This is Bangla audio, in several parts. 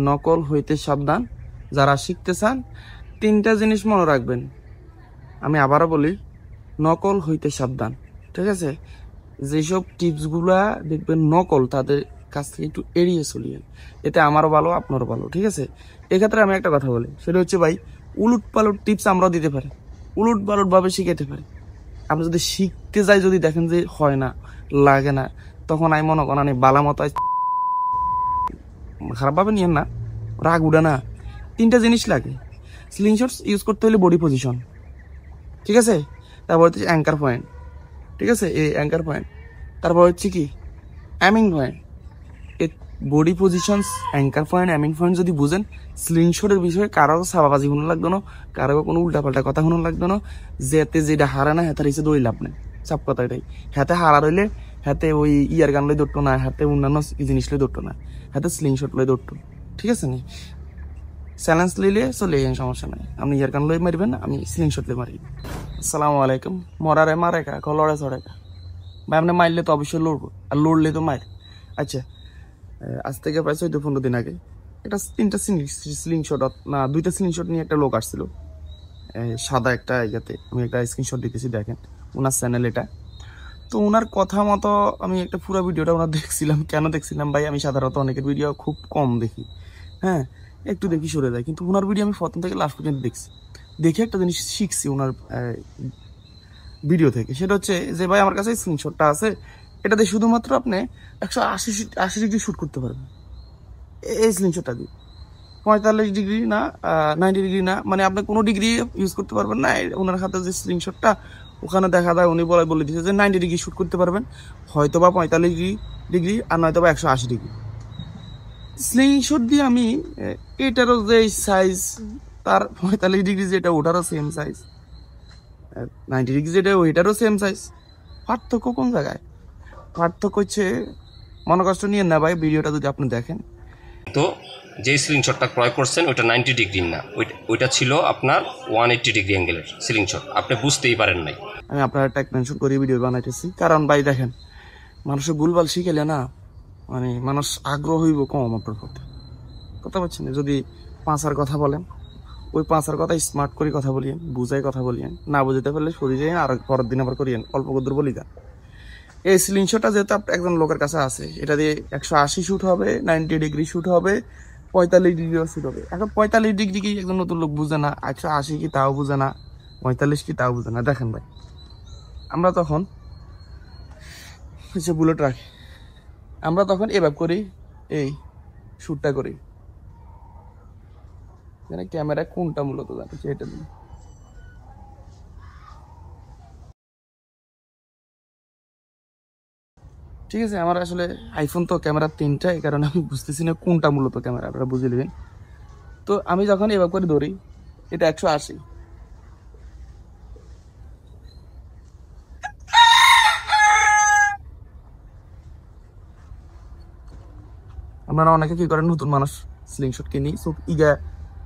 নকল হইতে সাবধান। যারা শিখতে চান 3টা জিনিস মনে রাখবেন। আমি আবারও বলি, নকল হইতে সাবধান। ঠিক আছে? যেসব টিপসগুলা দেখবেন নকল, তাদের কাছ থেকে একটু এড়িয়ে চলিয়েন। এতে আমারও ভালো, আপনারও ভালো। ঠিক আছে? এক্ষেত্রে আমি একটা কথা বলি, সেটা হচ্ছে ভাই, উলুট পালট টিপস আমরাও দিতে পারি, উলুট পালট ভাবে শিখাতে পারি। আপনি যদি শিখতে যাই, যদি দেখেন যে হয় না, লাগে না, তখন আমি মনে করেন বালা মতো, খারাপভাবে নিয়েন না, রাগ উঠে না। 3টা জিনিস লাগে। স্লিংশট ইউজ করতে হলে বডি পজিশন, ঠিক আছে? তারপর হচ্ছে অ্যাঙ্কার পয়েন্ট, ঠিক আছে? এই অ্যাঙ্কার পয়েন্ট। তারপর হচ্ছে কি অ্যামিং পয়েন্ট। এই body position, anchor point, aiming point যদি বুঝেন, স্লিংশটের বিষয়ে কারো সাবাবাজি শুনে লাগতো না, কারো কোনো উল্টাপাল্টা কথা শুনে লাগতো না। যেতে যেটা হারা না হাতে এসে দৌড়ি লাভ নেই, সব কথা এটাই। হাতে হারা রইলে হাতে ওই ইয়ার গান লই ধরতো না, হাতে অন্যান্য জিনিস লই ধরতো না, হাতে স্লিংশট লই ধরতো। ঠিক আছে? নি চ্যালেঞ্জ লইলে চলে যান, সমস্যা নাই। আপনি ইয়ার গান লই মারবেন, আমি স্লিংশট লই মারি। আসসালামু আলাইকুম। মরারে মারে কা, লড়ে চড়ে কা। ভাই আপনি মারলে তো অবশ্যই লড়বো, আর লড়লে তো মার। আচ্ছা, আজ থেকে প্রায় 14-15 দিন আগে একটা 3টা স্লিংশট না 2টা স্লিংশট নিয়ে একটা লোক আসছিল, সাদা একটা ইয়াতে। আমি একটা স্ক্রিনশট দিতেছি, দেখেন ওনার চ্যানেল এটা। তো ওনার কথা মতো আমি একটা পুরো ভিডিওটা ওনার দেখছিলাম। কেন দেখছিলাম ভাই, আমি সাধারণত অনেকের ভিডিও খুব কম দেখি, হ্যাঁ, একটু দেখি সরে যায়, কিন্তু ওনার ভিডিও আমি প্রথম থেকে লাস্ট পর্যন্ত দেখছি। দেখে একটা জিনিস শিখছি ওনার ভিডিও থেকে। সেটা হচ্ছে যে ভাই, আমার কাছে স্ক্রিনশটটা আছে, এটাতে শুধুমাত্র আপনি 180 ডিগ্রি শ্যুট করতে পারবেন। এই স্ক্রিনশটটা দিয়ে 45 ডিগ্রি না, 90 ডিগ্রি না, মানে আপনি কোনো ডিগ্রি ইউজ করতে পারবেন না। ওনার হাতে যে স্ক্রিনশটটা, ওখানে দেখা যায় উনি বলে দিচ্ছে যে 90 ডিগ্রি শ্যুট করতে পারবেন, হয়তো বা 45 ডিগ্রি আর নয়তো বা 180 ডিগ্রি। স্ক্রিনশট দিয়ে আমি এটারও যে সাইজ, তার 45 ডিগ্রি যেটা, ওটারও সেম সাইজ, 90 ডিগ্রি যেটা, ওইটারও সেম সাইজ। পার্থক্য কোন জায়গায়? পার্থক্য হচ্ছে, মনে কষ্ট নিয়ে না ভাই, ভিডিওটা যদি আপনি দেখেন। তো যে স্লিংশটটা ক্রয় করছেন ওইটা 90 ডিগ্রি না, ওইটা ছিল আপনার 180 ডিগ্রি অ্যাঙ্গেলের স্লিংশট, আপনি বুঝতেই পারেন নাই। আমি আপনার একটা টেনশন করে ভিডিও বানাইতেছি, কারণ ভাই দেখেন, মানুষের ভুলভাল শিখেলে না, মানে মানুষ আগ্রহ হইব কম আপনার প্রতি। কথা বলছেন, যদি 5 কথা বলেন, ওই 5 কথা স্মার্ট করে কথা বলিয়েন, বুঝাই কথা বলিয়েন, না বুঝতে পারলে সরি যাই, আর পরের দিন আবার করিয়েন, অল্প কদ্দুর বলি যান। এই স্লিংশটটা যেহেতু একজন লোকের কাছে আছে, এটা দিয়ে 180 শ্যুট হবে, 90 ডিগ্রি শ্যুট হবে, 45 ডিগ্রিও শ্যুট হবে। এখন 45 ডিগ্রি কি একজন নতুন লোক বুঝে না, 180 কি তাও বুঝে না, 45 কি তাও বুঝে না। দেখেন ভাই, আমরা তখন হচ্ছে বুলেট রাখি, আমরা তখন এভাবে করি, এই শ্যুটটা করি, মানে ক্যামেরা কোনটা মূলত জানি এটা দিই। ঠিক আছে? আমার আসলে আইফোন তো ক্যামেরা 3টা, এই কারণে আমি বুঝতেছি না কোনটা মূলত ক্যামেরা, আপনারা বুঝে নেবেন। তো আমি যখন এভাবে করে ধরি, এটা 180। আপনারা অনেকে কি করেন, নতুন মানুষ স্লিংশট কিনি সব ইগা,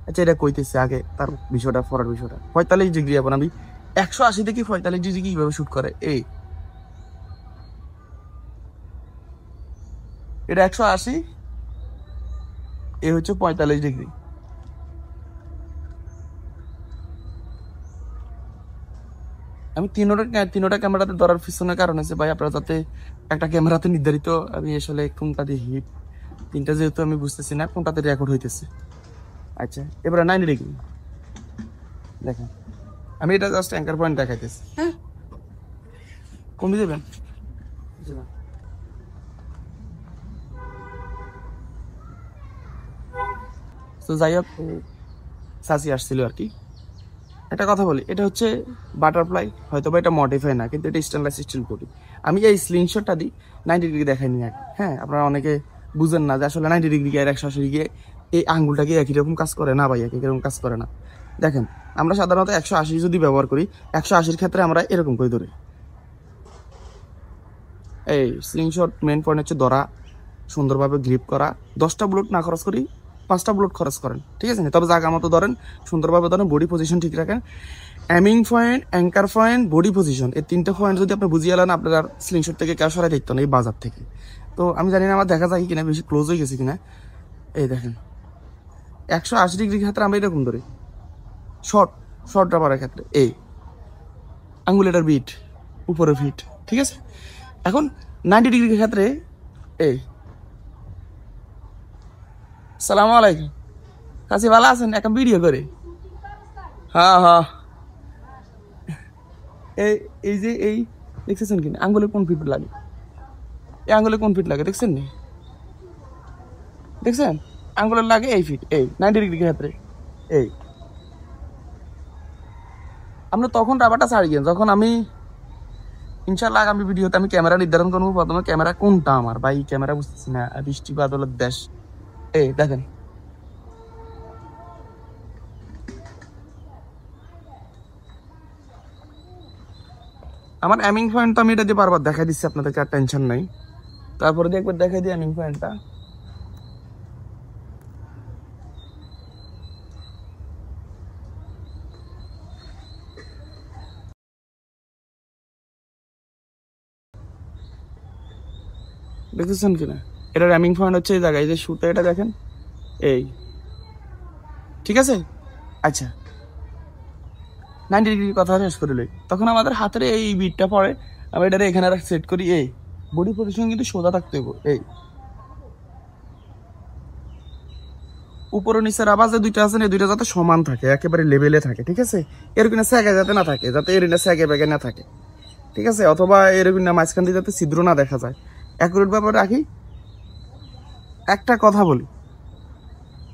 আচ্ছা এটা কইতেছে আগে তার বিষয়টা, পরের বিষয়টা। 45 ডিগ্রি, এখন আমি 180 থেকে 45 ডিগ্রি কিভাবে শুট করে, এই এটা 180, এ হচ্ছে 45 ডিগ্রি। আমি তিনোটা ক্যামেরাতে ধরার পিছনের কারণ হচ্ছে ভাই, আপনারা যাতে একটা ক্যামেরাতে নির্ধারিত, আমি আসলে কোনটা দিয়ে হিট, 3টা যেহেতু আমি বুঝতেছি না কোনটাতে রেকর্ড হইতেছে। আচ্ছা, এবারে 90 ডিগ্রি দেখেন, আমি এটা জাস্ট অ্যাঙ্কার পয়েন্ট দেখাইতেছি, হ্যাঁ, কমিয়ে দেবেন। তো যাই হোক, সাসি আসছিল আর কি। একটা কথা বলি, এটা হচ্ছে বাটারফ্লাই, হয়তো বা এটা মডিফাই না, কিন্তু এটা স্টেনলেস স্টিল বডি। আমি এই স্লিংশটটা দিই 90 ডিগ্রি দেখাইনি আগে, হ্যাঁ, আপনারা অনেকে বুঝেন না যে আসলে 90 ডিগ্রি আর 180 ডিগ্রি এই আঙ্গুলটা কি একই রকম কাজ করে না ভাই, একই রকম কাজ করে না। দেখেন, আমরা সাধারণত 180 যদি ব্যবহার করি, 180-র ক্ষেত্রে আমরা এরকম করে ধরি। এই স্লিংশট মেন পয়েন্ট হচ্ছে ধরা, সুন্দরভাবে গ্রিপ করা। 10টা বুলেট না খরচ করি, 5টা বুলেট খরচ করেন, ঠিক আছে? তবে জায়গা মতো ধরেন, সুন্দরভাবে ধরেন, বডি পজিশন ঠিক রাখেন। Aiming point, anchor point, body position, এই 3টা পয়েন্ট যদি আপনি বুঝিয়ে এলেন, আপনার স্লিংশট থেকে কেউ সরাই দেখতো না এই বাজার থেকে। তো আমি জানি না আমার দেখা যায় কিনা, বেশি ক্লোজ হয়ে গেছি কিনা। এই দেখেন, 180 ডিগ্রির ক্ষেত্রে আমরা এরকম ধরি, শর্ট রাবারের ক্ষেত্রে এই আঙ্গুলেটার বিট উপরে ফিট, ঠিক আছে। এখন 90 ডিগ্রির ক্ষেত্রে এই সালাম আলাইকুম কাছে ভালো আছেন, একটা ভিডিও করে। হ্যাঁ হ্যাঁ, এই যে এই দেখতেছেন কিনা আঙ্গুলে কোন ফিট লাগে, এই আঙ্গুলে কোন ফিট লাগে দেখছেন নি, দেখছেন আঙ্গুলের লাগে এই ফিট, এই 90 ডিগ্রির ক্ষেত্রে এই। আমরা তখন রাবারটা ছাড়িয়ে যখন আমি ইনশাল্লাহ আগামী ভিডিওতে আমি ক্যামেরা নির্ধারণ করবো। প্রথমে ক্যামেরা কোনটা আমার ভাই, ক্যামেরা বুঝতেছি না, বৃষ্টি বাদলের দেশ। এই দেখেন আমার অ্যামিং পয়েন্ট, তো আমি এটা দিয়ে বারবার দেখাই দিচ্ছি আপনাদেরকে, আর টেনশন নাই। তারপরে দিয়ে একবার দেখাই দিই অ্যামিং পয়েন্টটা। দেখতেছেন কিনা, এটা র্যামিং পয়েন্ট হচ্ছে এই জায়গায় যে শুতে, এটা দেখেন এই, ঠিক আছে। আচ্ছা 90 ডিগ্রির কথা শেষ করে লই, তখন আমাদের হাতের এই বিটটা পড়ে, আমি এটা এখানে সেট করি। এই বডি পজিশন কিন্তু সোজা থাকতে হবে, এই উপর নিচের আবার যে দুইটা আছে না, দুইটা যাতে সমান থাকে, একেবারে লেভেলে থাকে, ঠিক আছে। এরকম স্যাগে যাতে না থাকে, যাতে এরিনা স্যাগে ব্যাগে না থাকে, ঠিক আছে। অথবা এরকম না মাঝখান দিয়ে যাতে ছিদ্র না দেখা যায়, অ্যাকুরেট ব্যাপারে রাখি। একটা কথা বলি,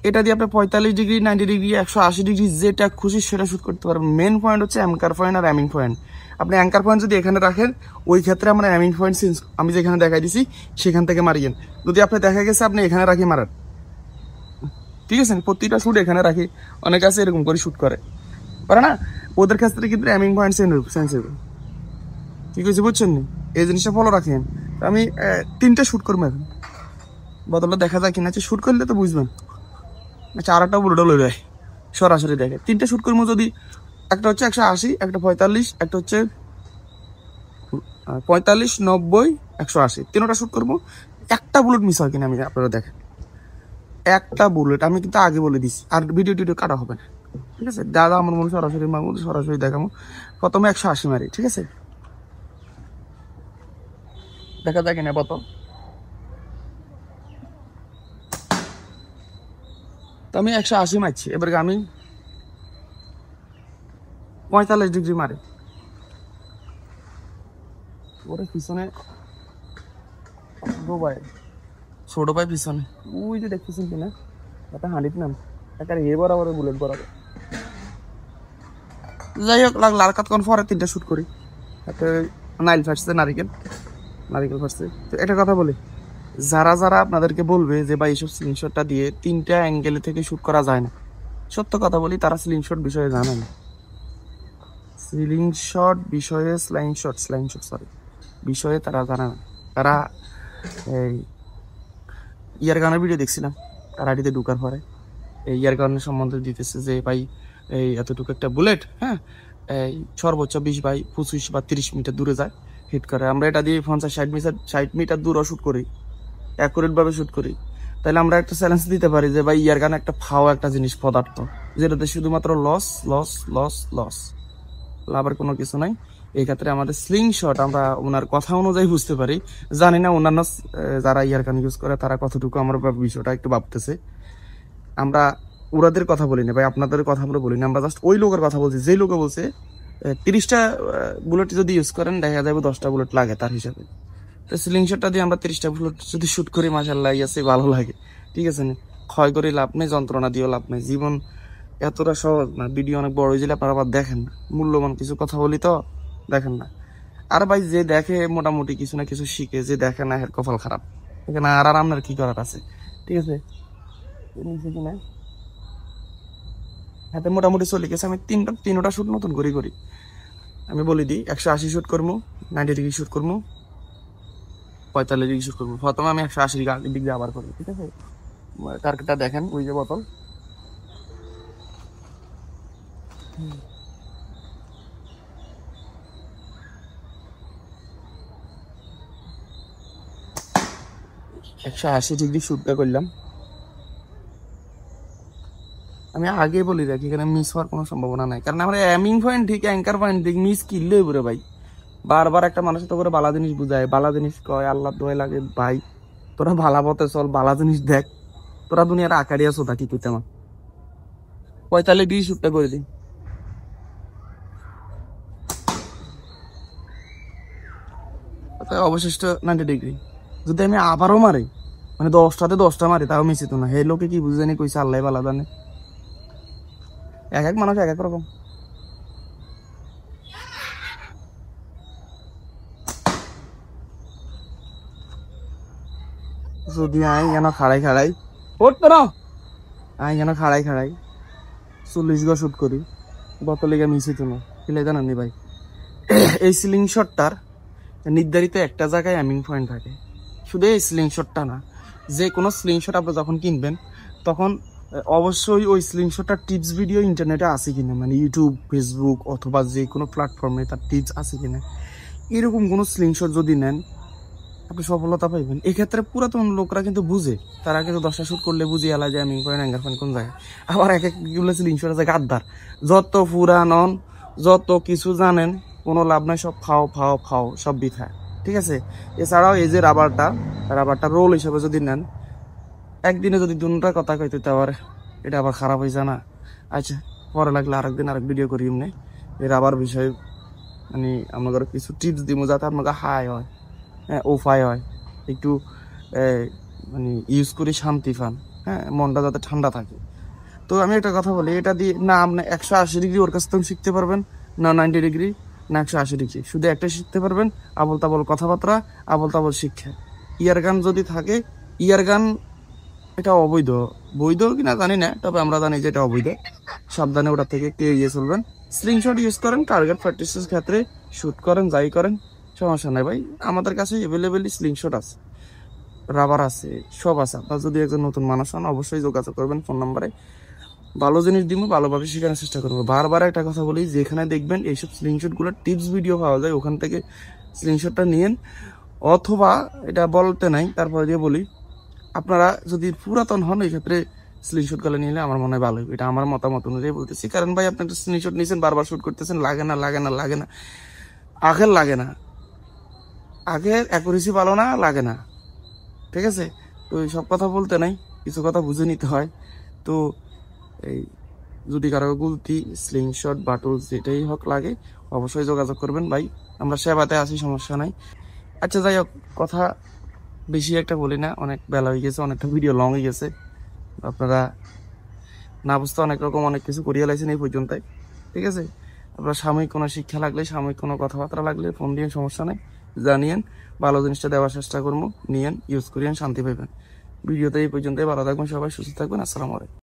এটা দিয়ে আপনি 45 ডিগ্রি, 90 ডিগ্রি, 180 ডিগ্রি যেটা খুশি সেটা শুট করতে পারবেন। মেন পয়েন্ট হচ্ছে অ্যাঙ্কার পয়েন্ট আর অ্যামিং পয়েন্ট। আপনি অ্যাঙ্কার পয়েন্ট যদি এখানে রাখেন, ওই ক্ষেত্রে আমরা অ্যামিং পয়েন্ট সিন্স আমি যেখানে দেখাই দিছি সেখান থেকে মারিয়েন। যদি আপনি দেখা গেছে আপনি এখানে রাখি মারান, ঠিক আছে, প্রতিটা শুট এখানে রাখি, অনেকে আছে এরকম করে শুট করে না, ওদের ক্ষেত্রে কিন্তু অ্যামিং পয়েন্ট সেন্সিবল, ঠিক আছে, বুঝছেন নি? এই জিনিসটা ফলো রাখেন। আমি 3টে শুট করবো এখন, বদলটা দেখা যায় কিনা, শুট করলে তো বুঝবেন। আচ্ছা আর একটা বুলেটও লই যায় সরাসরি দেখে 3টে শুট করবো। যদি একটা হচ্ছে 180, একটা 45, একটা হচ্ছে 45, 90, 180, 3টা শুট করবো। একটা বুলেট মিস হয় কিনা আমি আপনারা দেখেন, একটা বুলেট আমি কিন্তু আগে বলে দিছি, আর ভিডিও কাটা হবে না, ঠিক আছে। দাদা আমার মনে সরাসরি মামু সরাসরি দেখাবো। প্রথমে 180 মারি, ঠিক আছে, দেখা যায় কিনা বোতল। তো আমি 180 মারছি, এবারে আমি 45 ডিগ্রি মারি, ওরে পিছনে ছোট ভাই পিছনে, ওই যে দেখতেছেন কিনা একটা হাঁড়ির নাম, একটা এ বরাবর বুলেট বরাবর। যাই হোক লাল কাত কোন পরে 3টা শুট করি, একটা নাইল ফাটছে, নারিকেল ফাটছে। তো একটা কথা বলি, যারা আপনাদেরকে বলবে যে ভাই এইসব স্লিংশটটা দিয়ে 3টা অ্যাঙ্গেল থেকে শুট করা যায় না, সত্য কথা বলি, তারা স্লিংশট বিষয়ে জানে না। স্লিংশট বিষয়ে বিষয়ে তারা জানে না। তারা এই ইয়ার গানের ভিডিও দেখছিলাম, তার আইডিতে ঢুকার পরে এই ইয়ার গানের সম্বন্ধে দিতেছে যে ভাই এই এতটুকু একটা বুলেট, হ্যাঁ, এই সর্বোচ্চ 20 বাই 25 বা 30 মিটার দূরে যায়, হিট করে। আমরা এটা দিয়ে 50-60 মিটার দূরও শুট করি, অ্যাকুরেট ভাবে শুট করি। তাহলে আমরা একটা চ্যালেঞ্জ দিতে পারি যে ভাই ইয়ার গান একটা একটা জিনিস, পদার্থ, যেটাতে শুধুমাত্র লস, লাভের কোনো কিছু নাই। এই ক্ষেত্রে আমাদের স্লিং শট আমরা ওনার কথা অনুযায়ী বুঝতে পারি। জানি না অন্যান্য যারা ইয়ার গান ইউজ করে তারা কতটুকু আমার বিষয়টা একটু ভাবতেছে। আমরা ওরাদের কথা বলি না ভাই, আপনাদের কথা আমরা বলি না, আমরা জাস্ট ওই লোকের কথা বলছি যে লোকে বলছে 30টা বুলেট যদি ইউজ করেন দেখা যাবে 10টা বুলেট লাগে তার হিসাবে। তো স্লিং শটটা দিয়ে আমরা 30টা বুলেট যদি শুট করি, মাশাআল্লাহ ইয়াছে ভালো লাগে, ঠিক আছে না? ক্ষয় করে লাভ নেই, যন্ত্রণা দিয়েও লাভ নেই। জীবন এতটা সহজ না, ভিডিও অনেক বড় হয়ে গেলে আপনারা আবার দেখেন না, মূল্যবান কিছু কথা বলি তো দেখেন না। আর ভাই যে দেখে মোটামুটি কিছু না কিছু শিখে, যে দেখে না এর কপাল খারাপ, এখানে আর আপনার কি করার আছে, ঠিক আছে। কিনা হাতে মোটামুটি চলে গেছে। আমি তিনটা শুট নতুন করি। আমি বলে দিই 180 শুট করবো, 90 ডিগ্রি শুট করবো, 45 ডিগ্রি শুট করবো। প্রথমে আমি 180 ডিগ্রি আবার করবো, ঠিক আছে। টার্গেটটা দেখেন, ওই যে বোতল, একশো 80 ডিগ্রি শুটটা করলাম। আমি আগে বলি রাখি, এখানে মিস হওয়ার কোনো সম্ভাবনা নাই, কারণ আমরা এমিং পয়েন্ট ঠিক অ্যাঙ্কার পয়েন্ট ঠিক মিস কিনলে বলে ভাই। বারবার একটা মানুষ তো করে বালা জিনিস বুঝায়, বালা জিনিস কয়, আল্লাহ দোয়া লাগে ভাই তোরা ভালা পথে চল, বালা জিনিস দেখ, তোরা দুনিয়ার আকারিয়া সোদা কি করতে আমার 45 শুটটা করে দিই। অবশিষ্ট 90 ডিগ্রি যদি আমি আবারও মারি, মানে 10টাতে 10টা মারি, তাও মিশিত না। হে লোকে কি বুঝে জানি কইছে আল্লাহ বালা জানে, এক এক মানুষ এক এক রকম। যদি আই যেন খাড়াই খাড়াই পড়তো না, আই যেন খাড়াই খাড়াই 40 গজ শুট করি, বোতলিগা মিশিত না, খেলে জানান নি ভাই। এই সিলিং শটটার নির্ধারিত একটা জায়গায় এমিং পয়েন্ট থাকে। শুধু এই স্লিং শটটা না, যে কোনো স্লিং শট আপনি যখন কিনবেন তখন অবশ্যই ওই স্লিং শটটার টিপস ভিডিও ইন্টারনেটে আছে কিনা, মানে ইউটিউব, ফেসবুক অথবা যে কোনো প্ল্যাটফর্মে তার টিপস আছে কিনা, এরকম কোনো স্লিং শট যদি নেন আপনি সফলতা পাইবেন। এক্ষেত্রে পুরাতন লোকরা কিন্তু বুঝে, তারা কিন্তু 10টা শুট করলে বুঝে এলা যে এমিং পয়েন্ট অ্যাঙ্গার পয়েন্ট কোন জায়গায়। আবার এক একগুলো স্লিং শট আছে গাদ্দার, যত পুরানন যত কিছু জানেন কোনো লাভ নাই, সব ফাও ফাও ফাও, সব বৃথা। ঠিক আছে। এছাড়াও এই যে রাবারটা রোল হিসেবে যদি নেন, একদিনে যদি দুটার কথা কইতে আবার এটা আবার খারাপ হয়ে যায় না। আচ্ছা, পরে লাগলে আরেকদিন আরেক ভিডিও করি এমনি এই রাবার বিষয়ে, মানে আপনাদের কিছু টিপস দিব যাতে আপনাকে হাই হয়, হ্যাঁ উপায় হয়, একটু মানে ইউজ করে শান্তি পান, হ্যাঁ মনটা যাতে ঠান্ডা থাকে। তো আমি একটা কথা বলি, এটা দিয়ে না আপনি 180 ডিগ্রি ওর কাছ থেকে শিখতে পারবেন, না 90 ডিগ্রি, না 180 ডিগ্রি, শুধু একটা শিখতে পারবেন, আবল তাবল কথাবার্তা, আবল তাবল শিক্ষা। ইয়ার গান যদি থাকে, ইয়ার গান এটা অবৈধ, বৈধ কিনা জানি না, তবে আমরা জানি যে এটা অবৈধ, সাবধানে ওটা থেকে একটু এগিয়ে চলবেন। স্লিংশট ইউজ করেন টার্গেট প্র্যাকটিসের ক্ষেত্রে, শুট করেন, যাই করেন সমস্যা নাই ভাই, আমাদের কাছে অ্যাভেলেবেলি স্লিংশট আছে, রাবার আছে, সব আছে। আপনার যদি একজন নতুন মানুষ হন অবশ্যই যোগাযোগ করবেন ফোন নাম্বারে, ভালো জিনিস দিব, ভালোভাবে শেখানোর চেষ্টা করবো। বারবার একটা কথা বলি, যেখানে দেখবেন এইসব স্লিংশটগুলোর টিপস ভিডিও পাওয়া যায় ওখান থেকে স্লিংশটটা নিয়েন, অথবা এটা বলতে নাই তারপরে দিয়ে বলি, আপনারা যদি পুরাতন হন এই ক্ষেত্রে স্ক্রিনশট গুলো নিলে আমার মনে হয় ভালো, এটা আমার মতামত অনুযায়ী বলতেছি। কারণ ভাই আপনি একটা স্ক্রিনশট নিয়েছেন, বারবার শুট করতেছেন, লাগে না আগের লাগে না, আগের অ্যাকুরেসি ভালো না, লাগে না। ঠিক আছে। তো সব কথা বলতে নাই, কিছু কথা বুঝে নিতে হয়। তো এই যদি কারো গুলতি স্লিংশট বাটুল যেটাই হোক লাগে অবশ্যই যোগাযোগ করবেন ভাই, আমরা সেবাতে আছি, সমস্যা নাই। আচ্ছা যাই হোক, কথা বেশি একটা বলি না, অনেক বেলা হয়ে গেছে, অনেকটা ভিডিও লং হয়ে গেছে, আপনারা না বুঝতে অনেক রকম অনেক কিছু করিয়া লাইছেন এই পর্যন্তই। ঠিক আছে। আপনার সাময়িক কোনো শিক্ষা লাগলে, সাময়িক কোনো কথাবার্তা লাগলে ফোন দিয়ে, সমস্যা নেই, জানিয়েন, ভালো জিনিসটা দেওয়ার চেষ্টা করবো, নিয়েন, ইউজ করিয়েন, শান্তি পাইবেন। ভিডিওতে এই পর্যন্তই, ভালো থাকবেন সবাই, সুস্থ থাকবেন, আসসালামু আলাইকুম।